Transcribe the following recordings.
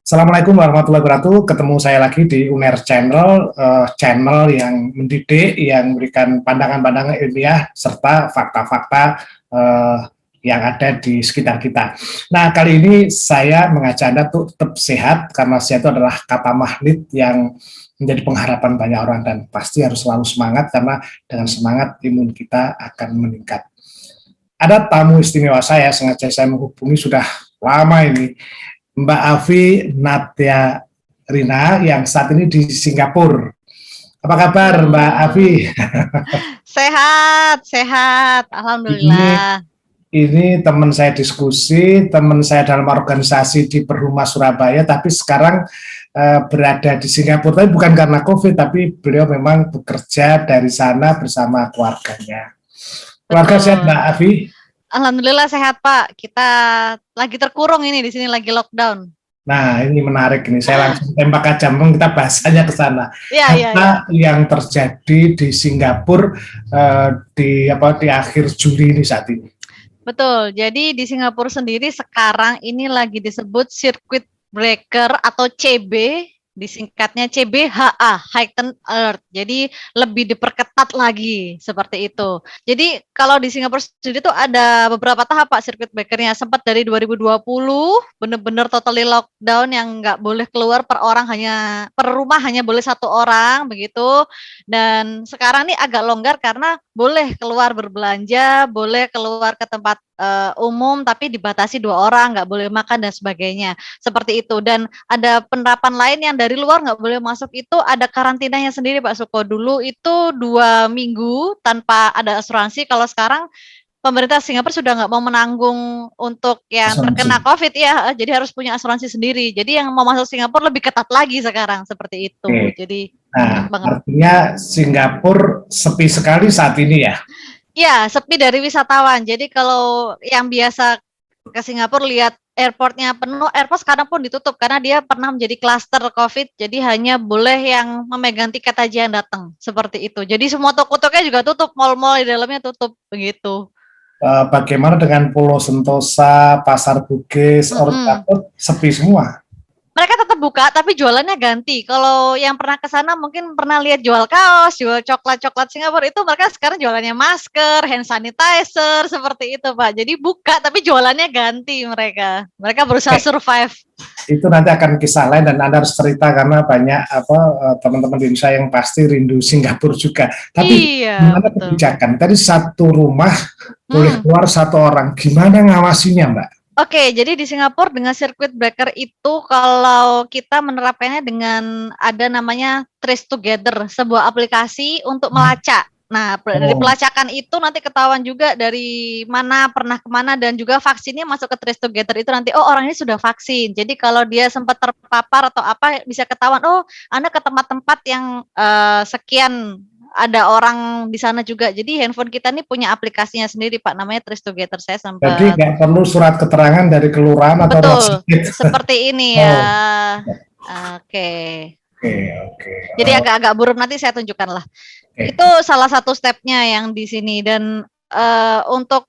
Assalamualaikum warahmatullahi wabarakatuh. Ketemu saya lagi di UNER Channel, channel yang mendidik, yang memberikan pandangan-pandangan ilmiah serta fakta-fakta eh, yang ada di sekitar kita. Nah, kali ini saya mengajak Anda untuk tetap sehat karena sehat itu adalah kata magnet yang menjadi pengharapan banyak orang dan pasti harus selalu semangat karena dengan semangat imun kita akan meningkat. Ada tamu istimewa sengaja saya menghubungi sudah lama ini, Mbak Afi Natya Rina yang saat ini di Singapura. Apa kabar Mbak Afi? Sehat, sehat. Ini Alhamdulillah. ini teman saya diskusi, teman saya dalam organisasi di Perhuma Surabaya, tapi sekarang berada di Singapura. Tapi bukan karena COVID, tapi beliau memang bekerja dari sana bersama keluarganya. Keluarga sehat Mbak Betul. Afi? Alhamdulillah sehat, Pak. Kita lagi terkurung ini di sini lagi lockdown. Nah, ini menarik ini. Saya langsung tembak aja, memang kita bahasanya ke sana. Iya, iya, iya. Apa yang terjadi di Singapura di akhir Juli ini saat ini? Betul. Jadi di Singapura sendiri sekarang ini lagi disebut circuit breaker atau CB, disingkatnya CBHA, Heightened Alert. Jadi lebih diperketat lagi seperti itu. Jadi kalau di Singapura sendiri tuh ada beberapa tahap Pak circuit breakernya. Sempat dari 2020 benar-benar totally lockdown yang nggak boleh keluar per orang per rumah hanya boleh satu orang begitu. Dan sekarang ini agak longgar karena boleh keluar berbelanja, boleh keluar ke tempat umum tapi dibatasi 2 orang, nggak boleh makan dan sebagainya seperti itu. Dan ada penerapan lain yang dari luar nggak boleh masuk, itu ada karantinanya sendiri Pak Suko. Dulu itu 2 minggu tanpa ada asuransi. Kalau sekarang pemerintah Singapura sudah nggak mau menanggung untuk yang terkena Asuransi. COVID ya, jadi harus punya asuransi sendiri. Jadi yang mau masuk Singapura lebih ketat lagi sekarang seperti itu. Oke. Jadi ketat Nah, banget. artinya Singapura sepi sekali saat ini ya. Ya, sepi dari wisatawan. Jadi kalau yang biasa ke Singapura lihat airportnya penuh, airport sekarang pun ditutup karena dia pernah menjadi klaster COVID. Jadi hanya boleh yang memegang tiket aja yang datang, seperti itu. Jadi semua toko-tokonya juga tutup, mall-mall di dalamnya tutup, begitu. Bagaimana dengan Pulau Sentosa, Pasar Bugis, Orchard Mm-mm. Road, sepi semua. Mereka tetap buka, tapi jualannya ganti. Kalau yang pernah ke sana mungkin pernah lihat jual kaos, jual coklat-coklat Singapura, itu mereka sekarang jualannya masker, hand sanitizer, seperti itu, Pak. Jadi buka, tapi jualannya ganti mereka. Mereka berusaha survive. Itu nanti akan kisah lain dan Anda harus cerita karena banyak teman-teman di Indonesia yang pasti rindu Singapura juga. Tapi Iya, gimana betul. kebijakan? Tadi satu rumah boleh Hmm. keluar satu orang. Gimana ngawasinya, Mbak? Oke, jadi di Singapura dengan circuit breaker itu kalau kita menerapkannya dengan ada namanya Trace Together, sebuah aplikasi untuk melacak. Nah, dari Oh, pelacakan itu nanti ketahuan juga dari mana, pernah kemana, dan juga vaksinnya masuk ke Trace Together itu nanti, oh orang ini sudah vaksin. Jadi kalau dia sempat terpapar atau apa, bisa ketahuan, oh Anda ke tempat-tempat yang sekian, ada orang di sana juga. Jadi handphone kita nih punya aplikasinya sendiri Pak, namanya Trace Together. Saya jadi sempat. nggak perlu surat keterangan dari kelurahan atau rumah Betul, sakit. seperti ini ya. Oh, Oke. oke, oke. Jadi agak-agak buruk, nanti saya tunjukkan lah. Itu Oke. salah satu stepnya yang di sini. Dan untuk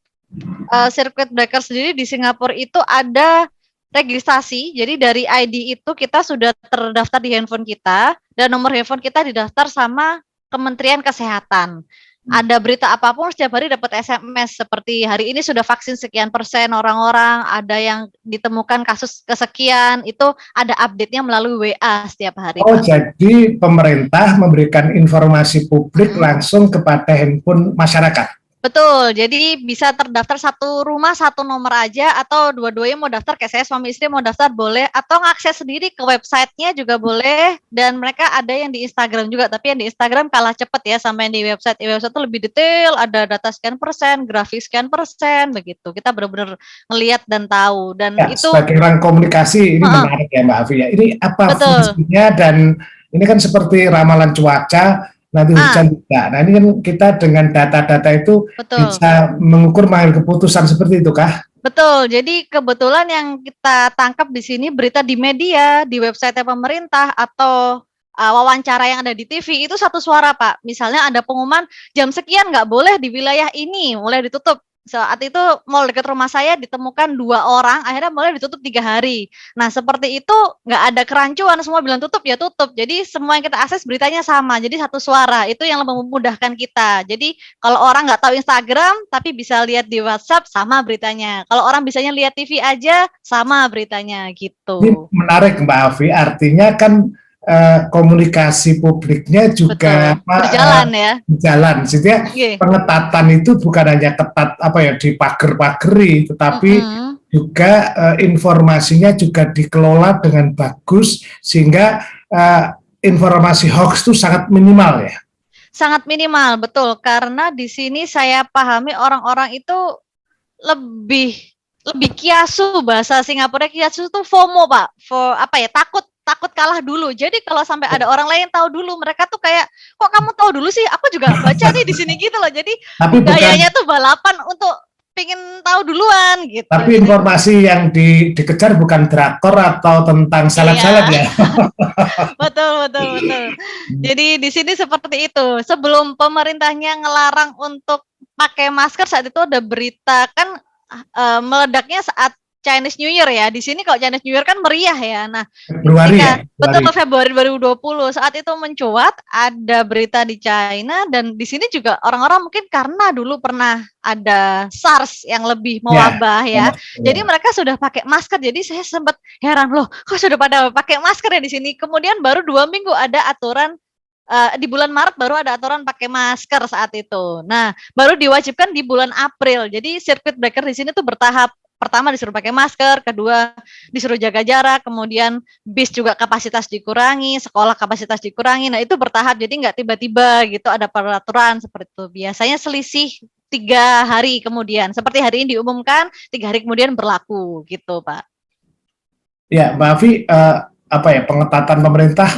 circuit breaker sendiri di Singapura itu ada registrasi. Jadi dari ID itu kita sudah terdaftar di handphone kita dan nomor handphone kita didaftar sama Kementerian Kesehatan. Ada berita apapun setiap hari dapat SMS seperti hari ini sudah vaksin sekian persen orang-orang, ada yang ditemukan kasus kesekian, itu ada update-nya melalui WA setiap hari, Oh, Pak. jadi pemerintah memberikan informasi publik Mm-mm. langsung kepada handphone masyarakat. Betul, jadi bisa terdaftar satu rumah satu nomor aja, atau dua-duanya mau daftar, kayak saya suami istri mau daftar boleh, atau ngakses sendiri ke websitenya juga boleh. Dan mereka ada yang di Instagram juga, tapi yang di Instagram kalah cepet ya sampai yang di website. Di website itu lebih detail, ada data sekian persen, grafik sekian persen, begitu. Kita benar-benar ngelihat dan tahu. Dan Ya, itu, sebagai orang komunikasi ini uh-uh, menarik ya Mbak Afi ya. Ini apa betul. fungsinya dan ini kan seperti ramalan cuaca, nanti Ah, hujan tidak. Nah ini kan kita dengan data-data itu betul. bisa mengukur mengambil keputusan seperti itu kah? Betul, jadi kebetulan yang kita tangkap di sini berita di media, di website pemerintah, atau wawancara yang ada di TV, itu satu suara Pak. Misalnya ada pengumuman jam sekian nggak boleh di wilayah ini, mulai ditutup. Saat itu mal dekat rumah saya ditemukan 2 orang, akhirnya malnya ditutup 3 hari. Nah, seperti itu nggak ada kerancuan, semua bilang tutup, ya tutup. Jadi semua yang kita akses beritanya sama, jadi satu suara. Itu yang memudahkan kita. Jadi kalau orang nggak tahu Instagram, tapi bisa lihat di WhatsApp, sama beritanya. Kalau orang bisanya lihat TV aja, sama beritanya, Ini gitu. menarik Mbak Afi, artinya kan komunikasi publiknya juga Betul, berjalan ya. jalan, sehingga Oke. pengetatan itu bukan hanya ketat apa ya di pagar-pageri, tetapi juga informasinya juga dikelola dengan bagus sehingga informasi hoax itu sangat minimal ya. Sangat minimal, betul. Karena di sini saya pahami orang-orang itu lebih lebih kiasu, bahasa Singapura kiasu itu FOMO, Pak. Apa ya, takut kalah dulu. Jadi kalau sampai ada orang lain tahu dulu, mereka tuh kayak, kok kamu tahu dulu sih? Aku juga baca nih di sini gitu loh. Jadi budayanya tuh balapan untuk pengen tahu duluan gitu. Tapi informasi yang dikejar bukan drakor atau tentang seleb-seleb ya. Betul. Jadi di sini seperti itu. Sebelum pemerintahnya ngelarang untuk pakai masker, saat itu ada berita kan meledaknya saat Chinese New Year ya. Di sini kalau Chinese New Year kan meriah ya. Nah, Februari ya? Betul, Februari 2020. Saat itu mencuat ada berita di China, dan di sini juga orang-orang mungkin karena dulu pernah ada SARS yang lebih mewabah ya. Jadi mereka sudah pakai masker. Jadi saya sempat heran, loh, kok sudah pada pakai masker ya di sini. Kemudian baru 2 minggu ada aturan, di bulan Maret baru ada aturan pakai masker saat itu. Nah, baru diwajibkan di bulan April. Jadi circuit breaker di sini tuh bertahap. Pertama disuruh pakai masker, kedua disuruh jaga jarak, kemudian bis juga kapasitas dikurangi, sekolah kapasitas dikurangi. Nah, itu bertahap, jadi nggak tiba-tiba gitu ada peraturan seperti itu. Biasanya selisih 3 hari kemudian. Seperti hari ini diumumkan, 3 hari kemudian berlaku gitu, Pak. Ya, Mbak Afi, apa ya, pengetatan pemerintah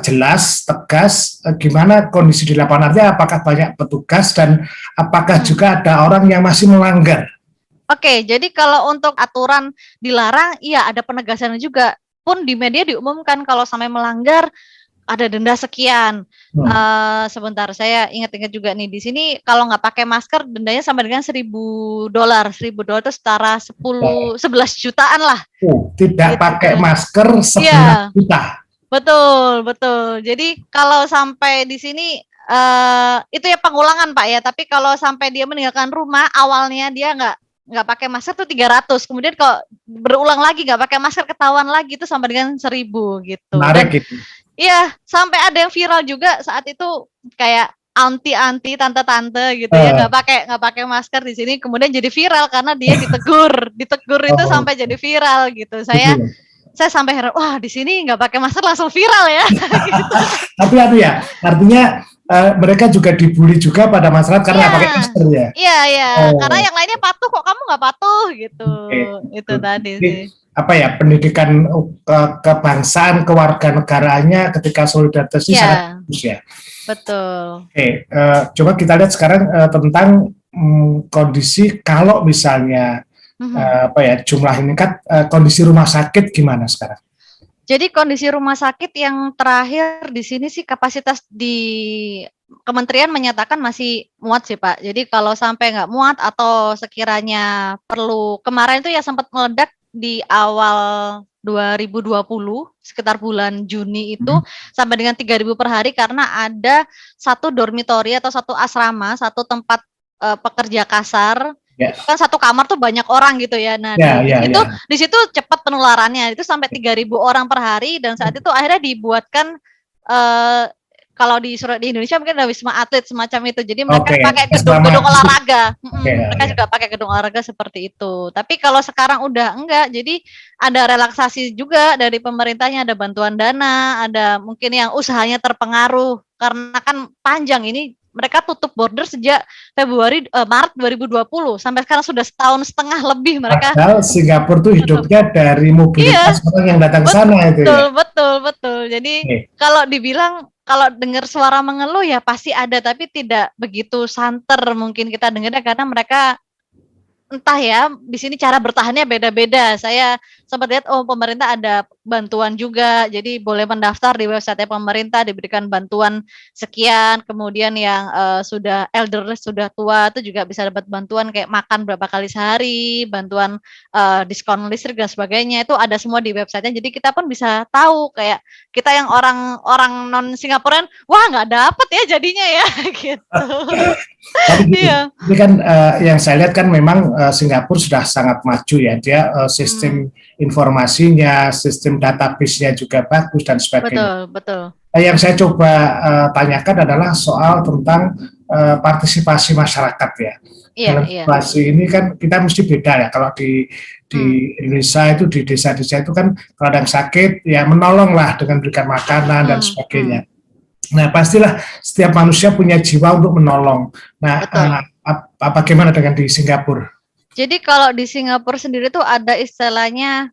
jelas, tegas. Gimana kondisi di lapangan, artinya apakah banyak petugas dan apakah juga ada orang yang masih melanggar? Oke, jadi kalau untuk aturan dilarang, iya ada penegasan juga. Pun di media diumumkan kalau sampai melanggar ada denda sekian. Sebentar, saya ingat-ingat juga nih, di sini kalau nggak pakai masker dendanya sampai dengan $1.000. $1.000 itu setara 11 jutaan lah. Tidak gitu. Pakai masker 11 juta. Betul. Jadi kalau sampai di sini itu ya pengulangan, Pak ya. Tapi kalau sampai dia meninggalkan rumah, awalnya dia nggak pakai masker tuh 300, kemudian kalau berulang lagi nggak pakai masker ketahuan lagi itu sampai dengan 1.000 gitu. Menarik gitu. Iya, sampai ada yang viral juga saat itu, kayak anti tante-tante gitu ya, nggak pakai masker di sini, kemudian jadi viral karena dia ditegur itu sampai jadi viral gitu. Saya sampai heran, wah di sini nggak pakai masker langsung viral ya. Tapi artinya mereka juga dibully juga pada masyarakat karena pakai masker ya. Iya. Karena yang lainnya patuh, kok kamu nggak patuh gitu. Itu tadi sih. Apa ya, pendidikan kebangsaan, kewarganegaraannya ketika solidaritas ini sangat bagus ya. Betul. Coba kita lihat sekarang tentang kondisi kalau misalnya apa ya, jumlah ini kan kondisi rumah sakit gimana sekarang? Jadi kondisi rumah sakit yang terakhir di sini sih kapasitas di kementerian menyatakan masih muat sih, Pak. Jadi kalau sampai nggak muat atau sekiranya perlu, kemarin itu ya sempat meledak di awal 2020 sekitar bulan Juni itu sampai dengan 3.000 per hari karena ada satu dormitori atau satu asrama, satu tempat pekerja kasar. Kan satu kamar tuh banyak orang gitu ya. Nah, di situ cepat penularannya. Itu sampai 3.000 orang per hari, dan saat itu akhirnya dibuatkan kalau di Indonesia mungkin ada Wisma Atlet semacam itu. Jadi mereka pakai gedung olahraga. Mereka juga pakai gedung olahraga seperti itu. Tapi kalau sekarang udah enggak, jadi ada relaksasi juga dari pemerintahnya, ada bantuan dana, ada mungkin yang usahanya terpengaruh karena kan panjang ini. Mereka tutup border sejak Maret 2020 sampai sekarang sudah 1,5 tahun lebih mereka. Padahal Singapura tuh hidupnya dari mobilitas orang yang datang ke sana itu. Betul. Jadi kalau dibilang, kalau dengar suara mengeluh ya pasti ada, tapi tidak begitu santer mungkin kita dengarnya karena mereka entah ya, di sini cara bertahannya beda-beda. Saya sempat lihat oh pemerintah ada bantuan juga, jadi boleh mendaftar di website pemerintah diberikan bantuan sekian, kemudian yang sudah elder sudah tua itu juga bisa dapat bantuan kayak makan berapa kali sehari, bantuan diskon listrik dan sebagainya itu ada semua di websitenya. Jadi kita pun bisa tahu kayak kita yang orang non Singaporean, wah nggak dapet ya jadinya ya gitu. Tapi Iya. ini kan yang saya lihat kan memang Singapura sudah sangat maju ya, dia sistem informasinya, sistem database-nya juga bagus dan sebagainya. Betul, betul. Yang saya coba tanyakan adalah soal tentang partisipasi masyarakat ya. Iya, Dalam iya. situasi ini kan kita mesti beda ya. Kalau di Indonesia itu di desa-desa itu kan kalau ada yang sakit ya menolong lah dengan berikan makanan dan sebagainya. Nah pastilah setiap manusia punya jiwa untuk menolong. Nah bagaimana dengan di Singapura? Jadi kalau di Singapura sendiri tuh ada istilahnya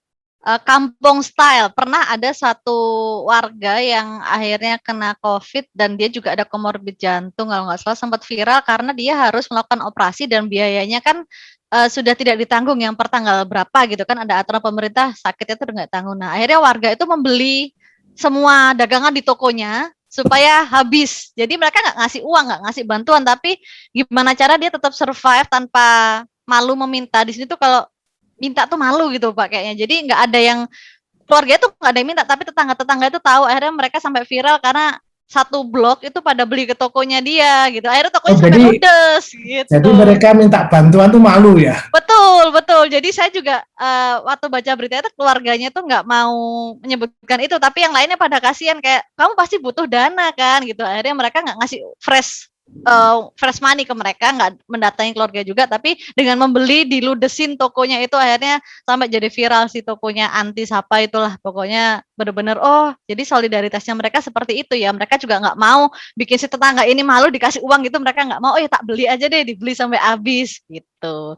kampung style. Pernah ada satu warga yang akhirnya kena COVID dan dia juga ada komorbid jantung kalau nggak salah, sempat viral karena dia harus melakukan operasi dan biayanya kan sudah tidak ditanggung yang per tanggal berapa gitu kan, ada aturan pemerintah sakitnya itu nggak tanggung. Nah akhirnya warga itu membeli semua dagangan di tokonya supaya habis. Jadi mereka nggak ngasih uang, nggak ngasih bantuan, tapi gimana cara dia tetap survive tanpa malu meminta. Di sini tuh kalau minta tuh malu gitu Pak kayaknya. Jadi nggak ada yang keluarga itu nggak ada yang minta, tapi tetangga-tetangga itu tahu. Akhirnya mereka sampai viral karena satu blok itu pada beli ke tokonya dia gitu. Akhirnya tokonya sampai ludes gitu. Jadi mereka minta bantuan tuh malu ya? Betul, betul. Jadi saya juga waktu baca berita itu keluarganya tuh nggak mau menyebutkan itu, tapi yang lainnya pada kasihan kayak kamu pasti butuh dana kan gitu. Akhirnya mereka nggak ngasih fresh money ke mereka, nggak mendatangi keluarga juga, tapi dengan membeli diludesin tokonya itu akhirnya sampai jadi viral si tokonya anti siapa itulah, pokoknya bener-bener oh jadi solidaritasnya mereka seperti itu ya, mereka juga nggak mau bikin si tetangga ini malu dikasih uang gitu, mereka nggak mau, oh ya tak beli aja deh, dibeli sampai habis gitu.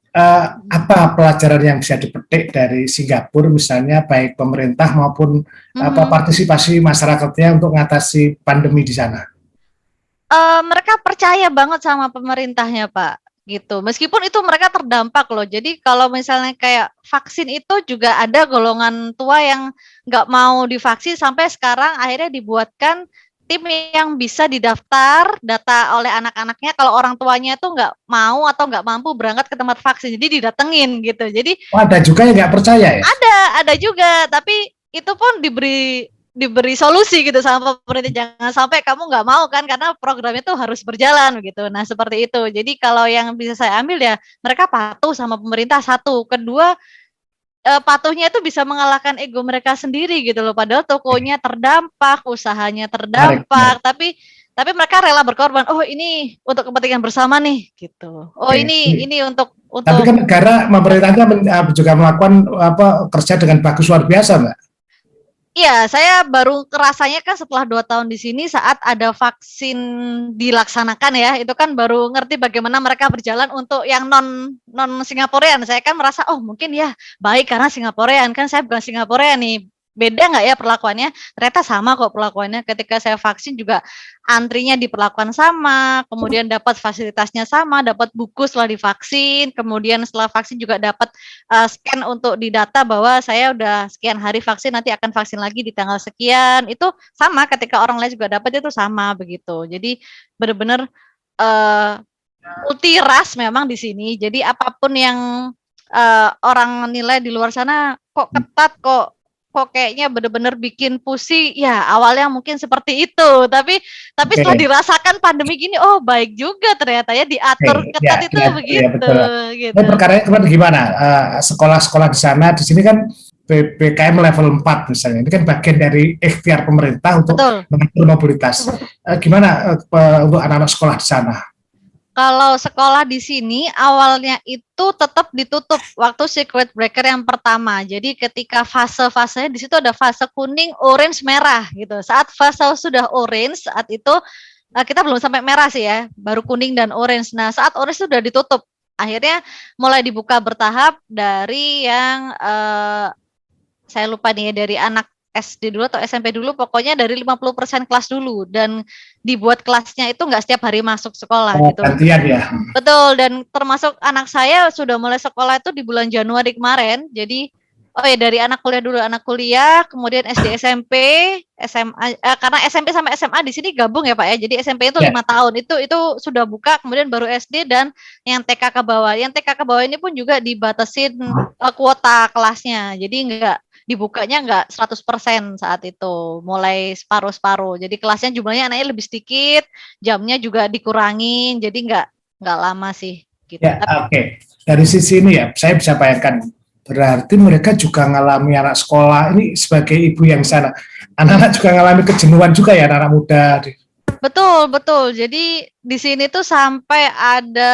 Apa pelajaran yang bisa dipetik dari Singapura misalnya baik pemerintah maupun partisipasi masyarakatnya untuk mengatasi pandemi di sana? Mereka percaya banget sama pemerintahnya Pak, gitu. Meskipun itu mereka terdampak loh. Jadi kalau misalnya kayak vaksin itu juga ada golongan tua yang nggak mau divaksin sampai sekarang akhirnya dibuatkan tim yang bisa didaftar data oleh anak-anaknya kalau orang tuanya tuh nggak mau atau nggak mampu berangkat ke tempat vaksin, jadi didatengin gitu. Jadi ada juga yang nggak percaya ya? Ada juga, tapi itu pun diberi solusi gitu sama pemerintah, jangan sampai kamu nggak mau kan karena programnya tuh harus berjalan gitu. Nah seperti itu. Jadi kalau yang bisa saya ambil ya mereka patuh sama pemerintah satu, kedua patuhnya itu bisa mengalahkan ego mereka sendiri gitu loh. Padahal tokonya terdampak, usahanya terdampak, tapi mereka rela berkorban. Oh ini untuk kepentingan bersama nih gitu. Oh ini untuk tapi kan negara pemerintahnya juga melakukan kerja dengan bagus luar biasa Mbak. Iya, saya baru kerasanya kan setelah 2 tahun di sini saat ada vaksin dilaksanakan ya, itu kan baru ngerti bagaimana mereka berjalan untuk yang non Singaporean. Saya kan merasa oh mungkin ya baik karena Singaporean, kan saya bukan Singaporean nih. Beda nggak ya perlakuannya? Ternyata sama kok perlakuannya. Ketika saya vaksin juga antrinya diperlakukan sama, kemudian dapat fasilitasnya sama, dapat buku setelah divaksin, kemudian setelah vaksin juga dapat scan untuk didata bahwa saya udah sekian hari vaksin, nanti akan vaksin lagi di tanggal sekian. Itu sama ketika orang lain juga dapat, itu sama begitu. Jadi benar-benar multi ras memang di sini. Jadi apapun yang orang nilai di luar sana kok ketat, kok kayaknya benar-benar bikin pusing. Ya awalnya mungkin seperti itu, tapi setelah dirasakan pandemi gini, oh baik juga ternyata ya diatur ketat itu begitu. Ya, gitu. Ini perkaranya gimana? Sekolah-sekolah di sana, di sini kan PPKM level 4 misalnya, ini kan bagian dari ikhtiar pemerintah untuk mengatur mobilitas. Gimana untuk anak-anak sekolah di sana? Kalau sekolah di sini awalnya itu tetap ditutup waktu circuit breaker yang pertama. Jadi ketika fase-fasenya di situ ada fase kuning, orange, merah gitu. Saat fase sudah orange, saat itu kita belum sampai merah sih ya, baru kuning dan orange. Nah saat orange sudah ditutup, akhirnya mulai dibuka bertahap dari yang saya lupa nih ya, dari anak SD dulu atau SMP dulu, pokoknya dari 50% kelas dulu, dan dibuat kelasnya itu nggak setiap hari masuk sekolah gitu. Gantian ya. Betul, dan termasuk anak saya sudah mulai sekolah itu di bulan Januari kemarin, jadi Oh ya, dari anak kuliah dulu, anak kuliah, kemudian SD, SMP, SMA, karena SMP sama SMA di sini gabung ya Pak ya. Jadi SMP itu Ya. 5 tahun, itu sudah buka, kemudian baru SD dan yang TK ke bawah. Yang TK ke bawah ini pun juga dibatasin kuota kelasnya. Jadi dibukanya enggak 100% saat itu, mulai separuh-separuh. Jadi kelasnya jumlahnya anaknya lebih sedikit, jamnya juga dikurangin, jadi enggak lama sih gitu. Ya, oke. Dari sisi ini ya, saya bisa bayangkan. Berarti mereka juga mengalami anak sekolah. Ini sebagai ibu yang sana, anak-anak juga mengalami kejenuhan juga ya, anak-anak muda. Betul, betul. Jadi di sini tuh sampai ada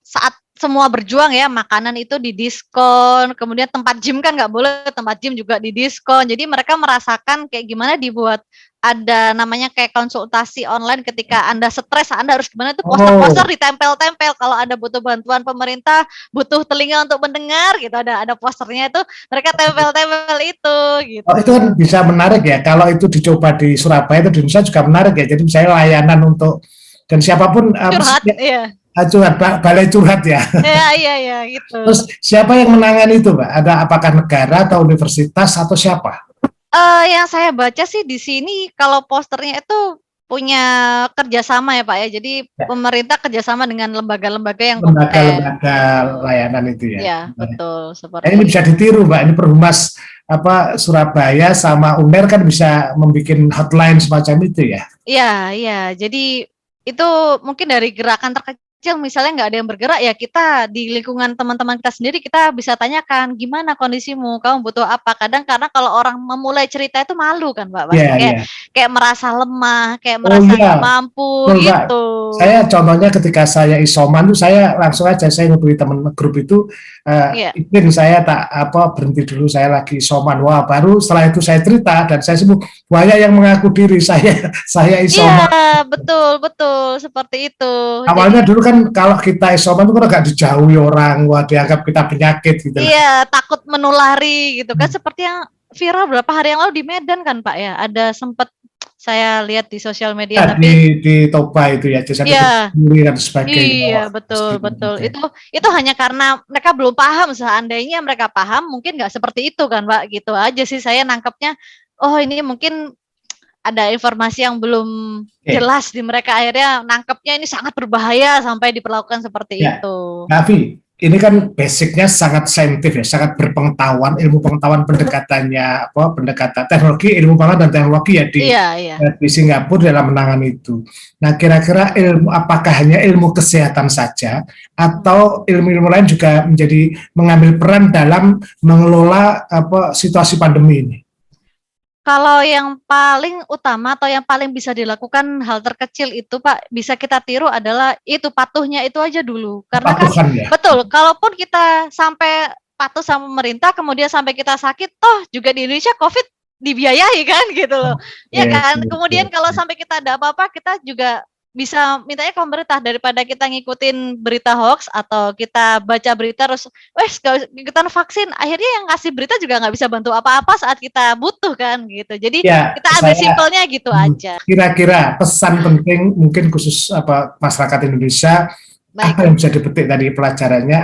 saat semua berjuang ya, makanan itu didiskon, kemudian tempat gym kan nggak boleh, tempat gym juga didiskon. Jadi mereka merasakan kayak gimana dibuat ada namanya kayak konsultasi online ketika Anda stres, Anda harus gimana tuh poster-poster ditempel-tempel kalau Anda butuh bantuan pemerintah, butuh telinga untuk mendengar gitu, ada posternya itu mereka tempel-tempel itu gitu. Oh, itu kan bisa menarik ya. Kalau itu dicoba di Surabaya itu di Indonesia juga menarik ya. Jadi misalnya layanan untuk dan siapapun Curhat, iya. curhat, balai curhat ya. Iya gitu. Terus siapa yang menangani itu, Mbak? Ada apakah negara atau universitas atau siapa? Yang saya baca sih di sini kalau posternya itu punya kerjasama ya Pak ya. Jadi pemerintah kerjasama dengan lembaga-lembaga yang lembaga-lembaga layanan itu ya. Iya, betul seperti ini bisa ditiru, Mbak. Ini Perhumas Surabaya sama UNER kan bisa membuat hotline semacam itu ya. Iya. Jadi itu mungkin dari gerakan terkecil misalnya nggak ada yang bergerak ya kita di lingkungan teman-teman kita sendiri kita bisa tanyakan gimana kondisimu, kamu butuh apa. Kadang karena kalau orang memulai cerita itu malu kan Mbak, pasti kayak merasa lemah, kayak merasa nggak mampu gitu. Saya contohnya ketika saya isoman tuh saya langsung aja saya ngubungi teman grup itu, izin saya berhenti dulu, saya lagi isoman. Wah, baru setelah itu saya cerita dan saya sembuh. Banyak yang mengaku diri saya isoman. Iya, betul seperti itu. Awalnya dulu kan kalau kita isoman itu kan agak dijauhi orang, wah dianggap kita penyakit gitu. Iya, takut menulari gitu kan, seperti yang viral beberapa hari yang lalu di Medan kan Pak ya, ada sempat saya lihat di sosial media di Toba itu ya, dan sebagainya. Iya, betul. Itu hanya karena mereka belum paham. Seandainya mereka paham, mungkin nggak seperti itu kan, Pak. Gitu aja sih saya nangkepnya. Oh, ini mungkin ada informasi yang belum jelas di mereka, akhirnya nangkepnya ini sangat berbahaya sampai diperlakukan seperti itu. Nafi, ini kan basicnya sangat saintifik ya, sangat berpengetahuan, ilmu pengetahuan pendekatannya pendekatan teknologi, ilmu pengetahuan dan teknologi ya di Singapura dalam menangani itu. Nah, kira-kira apakah hanya ilmu kesehatan saja atau ilmu-ilmu lain juga mengambil peran dalam mengelola situasi pandemi ini? Kalau yang paling utama atau yang paling bisa dilakukan hal terkecil itu Pak, bisa kita tiru adalah itu patuhnya itu aja dulu. Karena kan betul, kalaupun kita sampai patuh sama pemerintah kemudian sampai kita sakit, toh juga di Indonesia COVID dibiayai kan gitu loh. Ya kan? Kemudian kalau sampai kita ada apa-apa, kita juga bisa mintanya ke pemerintah daripada kita ngikutin berita hoax atau kita baca berita terus ikutan vaksin, akhirnya yang ngasih berita juga nggak bisa bantu apa-apa saat kita butuh kan gitu. Jadi kita ambil simpelnya gitu aja. Kira-kira pesan penting mungkin khusus masyarakat Indonesia apa yang bisa dipetik dari pelajarannya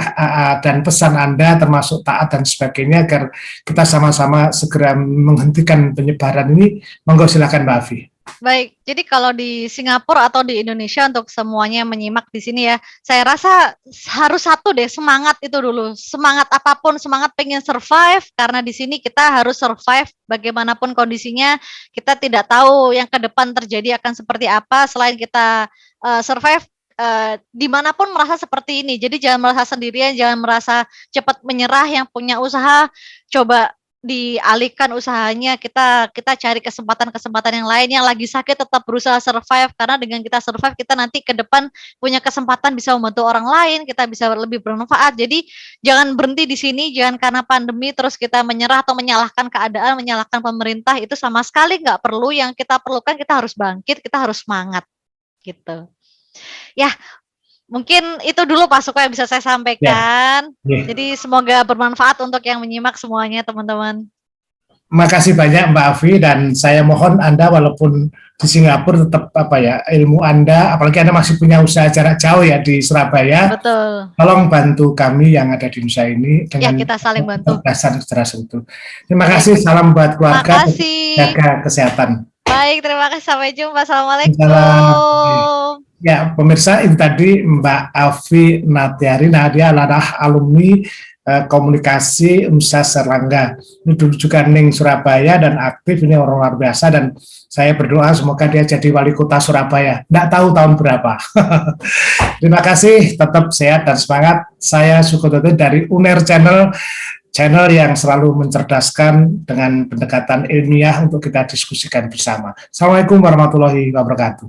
dan pesan Anda termasuk taat dan sebagainya agar kita sama-sama segera menghentikan penyebaran ini. Monggo silakan Mbak Afi. Baik, jadi kalau di Singapura atau di Indonesia untuk semuanya menyimak di sini ya, saya rasa harus satu deh, semangat itu dulu. Semangat apapun, semangat pengen survive, karena di sini kita harus survive bagaimanapun kondisinya. Kita tidak tahu yang ke depan terjadi akan seperti apa, selain kita survive dimanapun merasa seperti ini. Jadi jangan merasa sendirian, jangan merasa cepat menyerah. Yang punya usaha, coba dialihkan usahanya, kita cari kesempatan-kesempatan yang lain. Yang lagi sakit tetap berusaha survive, karena dengan kita survive kita nanti ke depan punya kesempatan bisa membantu orang lain, kita bisa lebih bermanfaat. Jadi jangan berhenti di sini, jangan karena pandemi terus kita menyerah atau menyalahkan keadaan, menyalahkan pemerintah, itu sama sekali nggak perlu. Yang kita perlukan, kita harus bangkit, kita harus semangat gitu. Ya, mungkin itu dulu Pak Suko yang bisa saya sampaikan. Jadi semoga bermanfaat untuk yang menyimak semuanya teman-teman. Makasih banyak Mbak Avi, dan saya mohon Anda walaupun di Singapura tetap ilmu Anda, apalagi Anda masih punya usaha jarak jauh ya di Surabaya. Betul. Tolong bantu kami yang ada di Indonesia ini Ya, dengan kita saling bantu. kecerdasan itu. Terima kasih, salam buat keluarga, Makasih. jaga kesehatan. Baik, terima kasih. Sampai jumpa. Salam. Assalamualaikum. Ya, pemirsa, itu tadi Mbak Avi Natiari. Nah, dia adalah alumni komunikasi Universitas Airlangga. Ini dulu juga Ning Surabaya dan aktif, ini orang luar biasa, dan saya berdoa semoga dia jadi wali kota Surabaya. Nggak tahu tahun berapa. Terima kasih, tetap sehat dan semangat. Saya Sukodoto dari UNER Channel, channel yang selalu mencerdaskan dengan pendekatan ilmiah untuk kita diskusikan bersama. Assalamualaikum warahmatullahi wabarakatuh.